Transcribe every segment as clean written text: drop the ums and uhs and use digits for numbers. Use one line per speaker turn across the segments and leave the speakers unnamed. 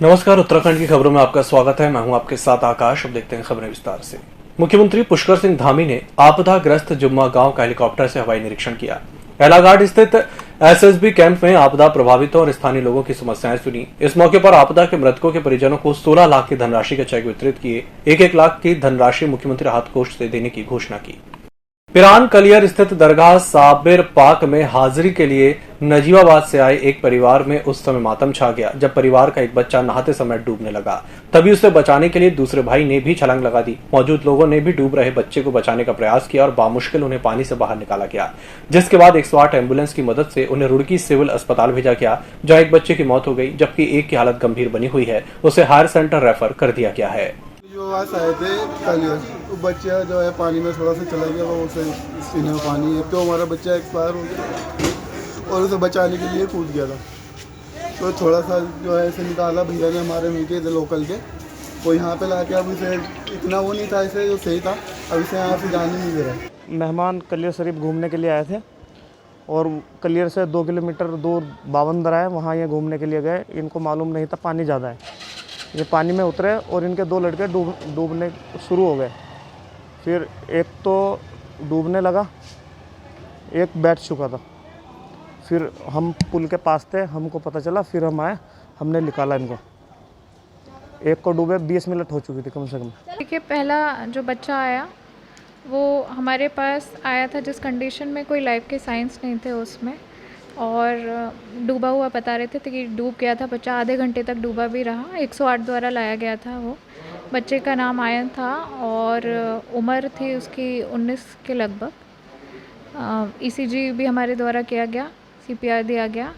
नमस्कार, उत्तराखंड की खबरों में आपका स्वागत है। मैं हूं आपके साथ आकाश। अब देखते हैं खबरें विस्तार से। मुख्यमंत्री पुष्कर सिंह धामी ने आपदाग्रस्त जुम्मा गांव का हेलीकॉप्टर से हवाई निरीक्षण किया। एलाघाट स्थित एसएसबी कैंप में आपदा प्रभावितों और स्थानीय लोगों की समस्याएं सुनी। इस मौके पर आपदा के मृतकों के परिजनों को 16 लाख की धनराशि के चेक वितरित किए। 1-1 लाख की धनराशि मुख्यमंत्री राहत कोष से देने की घोषणा की। पिरान कलियर स्थित दरगाह साबिर पाक में हाजिरी के लिए नजीबाबाद से आए एक परिवार में उस समय मातम छा गया जब परिवार का एक बच्चा नहाते समय डूबने लगा। तभी उसे बचाने के लिए दूसरे भाई ने भी छलांग लगा दी। मौजूद लोगों ने भी डूब रहे बच्चे को बचाने का प्रयास किया और बामुश्किल उन्हें पानी से बाहर निकाला गया, जिसके बाद 108 एम्बुलेंस की मदद से उन्हें रुड़की सिविल अस्पताल भेजा गया, जहां एक बच्चे की मौत हो गई जबकि एक की हालत गंभीर बनी हुई है। उसे हायर सेंटर रेफर कर दिया गया है।
जो आए थे कल वो बच्चा जो है पानी में थोड़ा सा चला गया, वो उसे सीने में पानी है तो हमारा बच्चा एक्सपायर हो गया और उसे बचाने के लिए कूद गया था। तो थोड़ा सा जो है इसे निकाला भैया ने, हमारे मिलके थे लोकल के, वो यहाँ पे लाके अब इसे इतना वो नहीं था, इसे जो सही था, अब इसे यहाँ से जाने नहीं दे रहा।
मेहमान कलियर शरीफ घूमने के लिए आए थे और कलियर से 2 किलोमीटर दूर बावंदरा है, वहाँ ये घूमने के लिए गए। इनको मालूम नहीं था पानी ज़्यादा है, ये पानी में उतरे और इनके 2 लड़के डूबने शुरू हो गए। फिर एक तो डूबने लगा, एक बैठ चुका था। फिर हम पुल के पास थे, हमको पता चला, फिर हम आए, हमने निकाला इनको। एक को डूबे 20 मिनट हो चुकी थी कम से कम।
देखिए, पहला जो बच्चा आया वो हमारे पास आया था जिस कंडीशन में कोई लाइफ के साइंस नहीं थे उसमें, और डूबा हुआ बता रहे थे कि डूब गया था बच्चा। आधे घंटे तक डूबा भी रहा। 108 द्वारा लाया गया था। वो बच्चे का नाम आयन था और उम्र थी उसकी 19 के लगभग। ईसीजी भी हमारे द्वारा किया गया, सीपीआर दिया गया,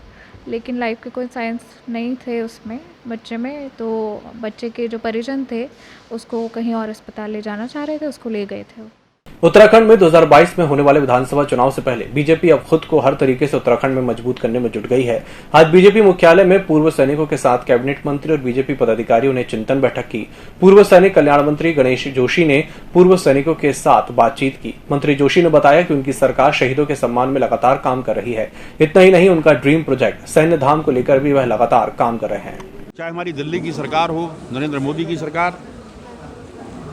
लेकिन लाइफ के कोई साइंस नहीं थे उसमें बच्चे में। तो बच्चे के जो परिजन थे उसको कहीं और अस्पताल ले जाना चाह रहे थे, उसको ले गए थे।
उत्तराखंड में 2022 में होने वाले विधानसभा चुनाव से पहले बीजेपी अब खुद को हर तरीके से उत्तराखंड में मजबूत करने में जुट गई है। आज बीजेपी मुख्यालय में पूर्व सैनिकों के साथ कैबिनेट मंत्री और बीजेपी पदाधिकारियों ने चिंतन बैठक की। पूर्व सैनिक कल्याण मंत्री गणेश जोशी ने पूर्व सैनिकों के साथ बातचीत की। मंत्री जोशी ने बताया कि उनकी सरकार शहीदों के सम्मान में लगातार काम कर रही है। इतना ही नहीं, उनका ड्रीम प्रोजेक्ट सैन्य धाम को लेकर भी वह लगातार काम कर रहे हैं।
चाहे हमारी दिल्ली की सरकार हो, नरेंद्र मोदी की सरकार,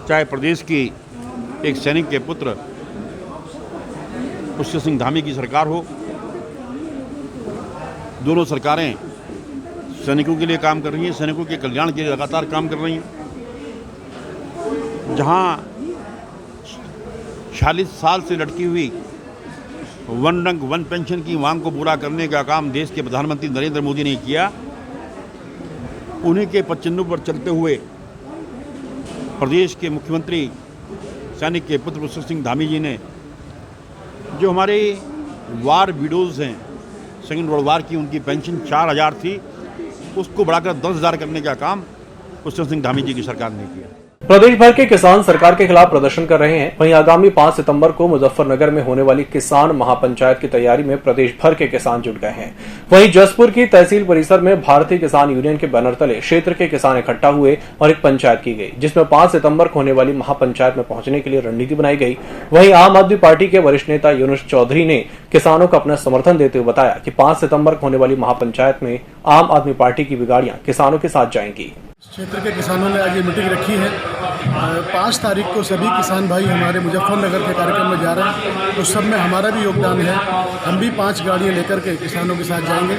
चाहे प्रदेश की एक सैनिक के पुत्र पुष्कर सिंह धामी की सरकार हो, दोनों सरकारें सैनिकों के लिए काम कर रही हैं, सैनिकों के कल्याण के लिए लगातार काम कर रही हैं। जहां 46 साल से लटकी हुई वन रंग वन पेंशन की मांग को पूरा करने का काम देश के प्रधानमंत्री नरेंद्र मोदी ने किया, उन्हीं के पचन्नों पर चलते हुए प्रदेश के मुख्यमंत्री सैनिक के पुत्र पुष्कर सिंह धामी जी ने जो हमारे वार विडोज़ हैं, सेकेंड वर्ल्ड वार की उनकी पेंशन 4000 थी, उसको बढ़ाकर 10,000 करने का काम पुष्कर सिंह धामी जी की सरकार ने किया।
प्रदेश भर के किसान सरकार के खिलाफ प्रदर्शन कर रहे हैं। वहीं आगामी 5 सितंबर को मुजफ्फरनगर में होने वाली किसान महापंचायत की तैयारी में प्रदेश भर के किसान जुट गए हैं। वहीं जसपुर की तहसील परिसर में भारतीय किसान यूनियन के बैनर तले क्षेत्र के किसान इकट्ठा हुए और एक पंचायत की गई, जिसमें 5 सितंबर को होने वाली महापंचायत में पहुंचने के लिए रणनीति बनाई गई। वहीं आम आदमी पार्टी के वरिष्ठ नेता यूनुस चौधरी ने किसानों को अपना समर्थन देते हुए बताया कि 5 सितंबर को होने वाली महापंचायत में आम आदमी पार्टी की गाड़ियां किसानों के साथ जाएंगी।
क्षेत्र के किसानों ने आज ये मीटिंग रखी है। 5 तारीख को सभी किसान भाई हमारे मुजफ्फरनगर के कार्यक्रम में जा रहे हैं, तो सब में हमारा भी योगदान है। हम भी 5 गाड़ियाँ लेकर के किसानों के साथ जाएंगे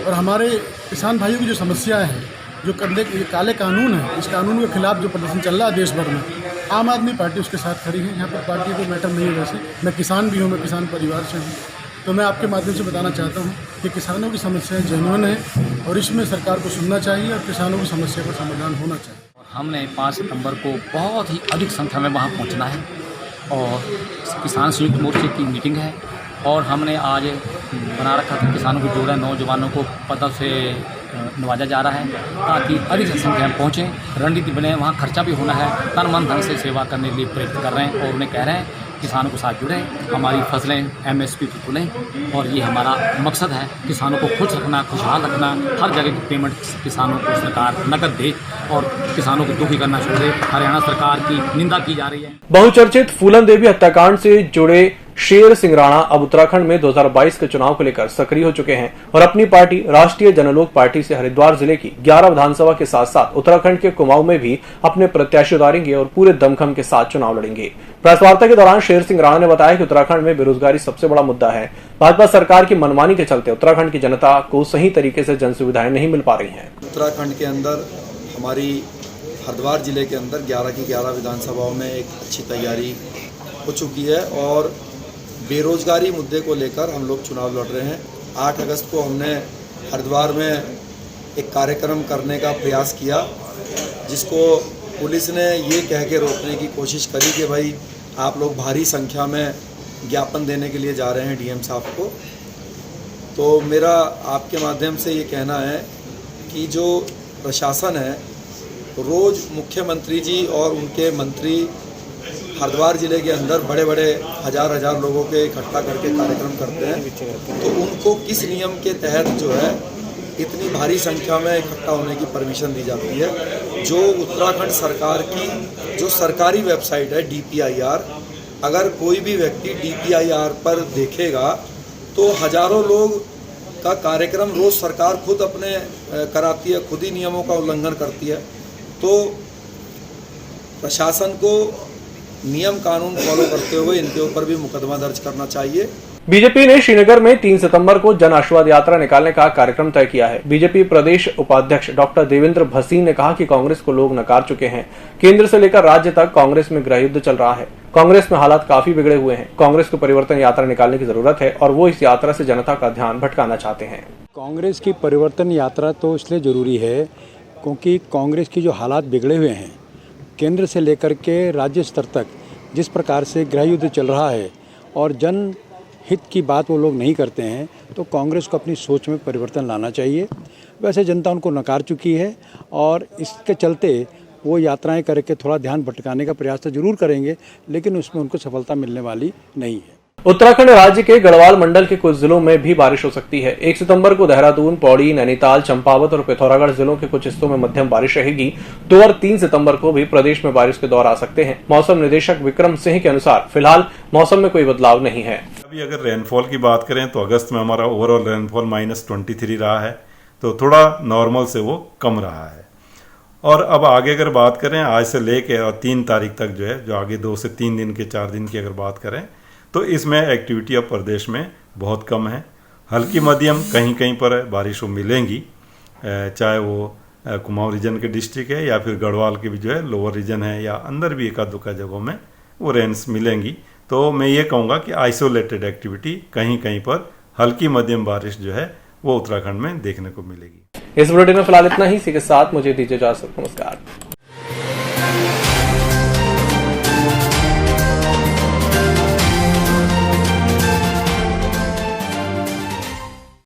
और हमारे किसान भाइयों की जो समस्याएं हैं, जो काले कानून है, इस कानून के खिलाफ जो प्रदर्शन चल रहा है देश भर में, आम आदमी पार्टी उसके साथ खड़ी है। यहाँ पर पार्टी कोई मैटर नहीं है। वैसे मैं किसान भी हूँ, मैं किसान परिवार से हूँ, तो मैं आपके माध्यम से बताना चाहता हूँ कि किसानों की समस्याएं जेन्युइन है और इसमें सरकार को सुनना चाहिए और किसानों की समस्या का समाधान होना चाहिए।
हमने 5 सितंबर को बहुत ही अधिक संख्या में वहाँ पहुँचना है और किसान संयुक्त मोर्चे की मीटिंग है और हमने आज बना रखा था किसानों को जोड़ा, नौजवानों को पदों से नवाजा जा रहा है ताकि अधिक संख्या में पहुँचें। रणनीति बने, वहाँ खर्चा भी होना है, तन मन धन से सेवा करने के लिए प्रेरित कर रहे हैं और उन्हें कह रहे हैं किसानों के साथ जुड़ें, हमारी फसलें MSP पर तुलें और ये हमारा मकसद है। किसानों को खुश रखना, खुशहाल रखना, हर जगह की पेमेंट किसानों को सरकार नकद दे और किसानों को दुखी करना छोड़ दे। हरियाणा सरकार की निंदा की जा रही है।
बहुचर्चित फूलन देवी हत्याकांड से जुड़े शेर सिंह राणा अब उत्तराखंड में 2022 के चुनाव को लेकर सक्रिय हो चुके हैं और अपनी पार्टी राष्ट्रीय जनलोक पार्टी से हरिद्वार जिले की 11 विधानसभा के साथ साथ उत्तराखंड के कुमाऊं में भी अपने प्रत्याशी उतारेंगे और पूरे दमखम के साथ चुनाव लड़ेंगे। प्रेस वार्ता के दौरान शेर सिंह राणा ने बताया कि उत्तराखंड में बेरोजगारी सबसे बड़ा मुद्दा है। भाजपा सरकार की मनमानी के चलते उत्तराखंड की जनता को सही तरीके से जन सुविधाएं नहीं मिल पा रही है।
उत्तराखंड के अंदर हमारी हरिद्वार जिले के अंदर 11 की 11 विधानसभाओं में एक अच्छी तैयारी हो चुकी है और बेरोजगारी मुद्दे को लेकर हम लोग चुनाव लड़ रहे हैं। 8 अगस्त को हमने हरिद्वार में एक कार्यक्रम करने का प्रयास किया, जिसको पुलिस ने ये कह के रोकने की कोशिश करी कि भाई आप लोग भारी संख्या में ज्ञापन देने के लिए जा रहे हैं डीएम साहब को। तो मेरा आपके माध्यम से ये कहना है कि जो प्रशासन है, रोज़ मुख्यमंत्री जी और उनके मंत्री हरिद्वार जिले के अंदर बड़े बड़े हजार लोगों के इकट्ठा करके कार्यक्रम करते हैं, तो उनको किस नियम के तहत जो है इतनी भारी संख्या में इकट्ठा होने की परमिशन दी जाती है। जो उत्तराखंड सरकार की जो सरकारी वेबसाइट है DPIR, अगर कोई भी व्यक्ति DPIR पर देखेगा तो हजारों लोग का कार्यक्रम रोज़ सरकार खुद अपने कराती है, खुद ही नियमों का उल्लंघन करती है। तो प्रशासन को नियम कानून फॉलो करते हुए इनके ऊपर भी मुकदमा दर्ज करना चाहिए।
बीजेपी ने श्रीनगर में 3 सितंबर को जन आशीर्वाद यात्रा निकालने का कार्यक्रम तय किया है। बीजेपी प्रदेश उपाध्यक्ष डॉक्टर देवेंद्र भसीन ने कहा कि कांग्रेस को लोग नकार चुके हैं। केंद्र से लेकर राज्य तक कांग्रेस में गृह युद्ध चल रहा है। कांग्रेस में हालात काफी बिगड़े हुए हैं। कांग्रेस को परिवर्तन यात्रा निकालने की जरूरत है और वो इस यात्रा से जनता का ध्यान भटकाना चाहते हैं।
कांग्रेस की परिवर्तन यात्रा तो इसलिए जरूरी है क्योंकि कांग्रेस की जो हालात बिगड़े हुए हैं, केंद्र से लेकर के राज्य स्तर तक जिस प्रकार से गृह युद्ध चल रहा है और जन हित की बात वो लोग नहीं करते हैं, तो कांग्रेस को अपनी सोच में परिवर्तन लाना चाहिए। वैसे जनता उनको नकार चुकी है और इसके चलते वो यात्राएं करके थोड़ा ध्यान भटकाने का प्रयास तो जरूर करेंगे, लेकिन उसमें उनको सफलता मिलने वाली नहीं है।
उत्तराखंड राज्य के गढ़वाल मंडल के कुछ जिलों में भी बारिश हो सकती है। 1 सितंबर को देहरादून, पौड़ी, नैनीताल, चंपावत और पिथौरागढ़ जिलों के कुछ हिस्सों में मध्यम बारिश रहेगी। 2 और 3 सितंबर को भी प्रदेश में बारिश के दौर आ सकते हैं। मौसम निदेशक विक्रम सिंह के अनुसार फिलहाल मौसम में कोई बदलाव नहीं है।
अभी अगर रेनफॉल की बात करें तो अगस्त में हमारा ओवरऑल रेनफॉल -23 रहा है, तो थोड़ा नॉर्मल से वो कम रहा है। और अब आगे अगर बात करें आज से लेके और 3 तारीख तक जो है, जो आगे 2 से 3 दिन के 4 दिन की अगर बात करें तो इसमें एक्टिविटी अब प्रदेश में बहुत कम है। हल्की मध्यम कहीं कहीं पर बारिश मिलेंगी, चाहे वो कुमाऊं रीजन के डिस्ट्रिक्ट है या फिर गढ़वाल के भी जो है लोअर रीजन है या अंदर भी एक आध जगहों में वो रेंज मिलेंगी। तो मैं ये कहूँगा कि आइसोलेटेड एक्टिविटी कहीं कहीं पर हल्की मध्यम बारिश जो है वो उत्तराखंड में देखने को मिलेगी।
इस बुलेटिन में फिलहाल इतना ही। इसी के साथ मुझे दीजिए इजाजत। नमस्कार।